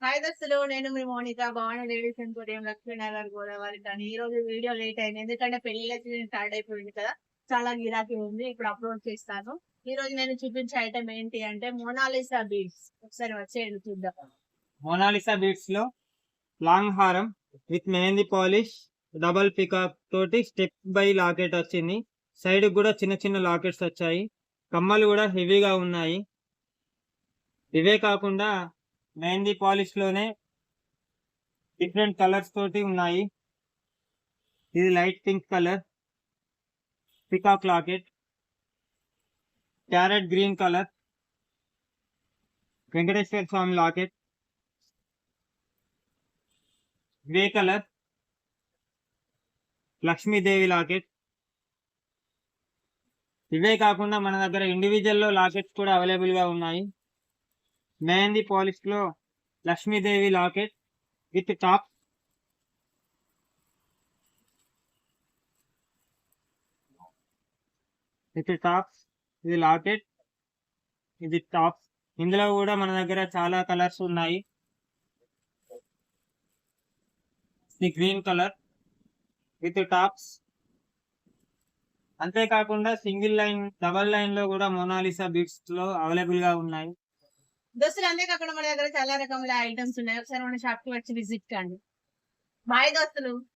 Hi దోస్తులు, నేను మీ Monica. బాగున్నా లేడీస్ ఎంపోరియం, లక్ష్మీనగర్, గోదావరి. కానీ ఈ రోజు వీడియో లేట్ అయింది ఎందుకంటే పెళ్లిళ్ళ సీజన్ స్టార్ట్ అయిపోయింది కదా. చాలా గిరాకీ ఉంది, ఇప్పుడు అప్లోడ్ చేస్తాను. ఈ రోజు నేను చూపించే ఐటమ్ ఏంటి అంటే మోనాలిసా బీడ్స్. ఒకసారి వచ్చేయండి చూద్దాం. మోనాలిసా బీడ్స్ లో లాంగ్ హారం with mehndi polish, double peacock తోటి స్టెప్ బై లాకెట్ వచ్చింది. సైడ్ కూడా చిన్న చిన్న లాకెట్స్ వచ్చాయి. కమ్మలు కూడా హెవీగా ఉన్నాయి. ఇవే కాకుండా మెహందీ పాలిష్ లోనే డిఫరెంట్ కలర్స్ తోటి ఉన్నాయి. ఇది light pink colour peacock locket, carrot green colour Venkateshwara Swami locket, grey colour Lakshmidevi locket. ఇవే కాకుండా మన దగ్గర ఇండివిజువల్ లో లాకెట్స్ కూడా అవైలబుల్ గా ఉన్నాయి. మెహందీ పాలిష్ లో లక్ష్మీదేవి లాకెట్ విత్ టాప్, ఇది లాకెట్, ఇది టాప్. ఇందులో కూడా మన దగ్గర చాలా కలర్స్ ఉన్నాయి. ఇది గ్రీన్ కలర్ విత్ టాప్స్. అంతేకాకుండా సింగిల్ లైన్, డబల్ లైన్ లో కూడా మోనాలిసా బీడ్స్ లో అవైలబుల్ గా ఉన్నాయి. దోస్తులు, అంతేకాకుండా మన దగ్గర చాలా రకముల ఐటమ్స్ ఉన్నాయి. ఒకసారి మన షాప్ కి వచ్చి విజిట్ కండి. బాయ్ దోస్తులు.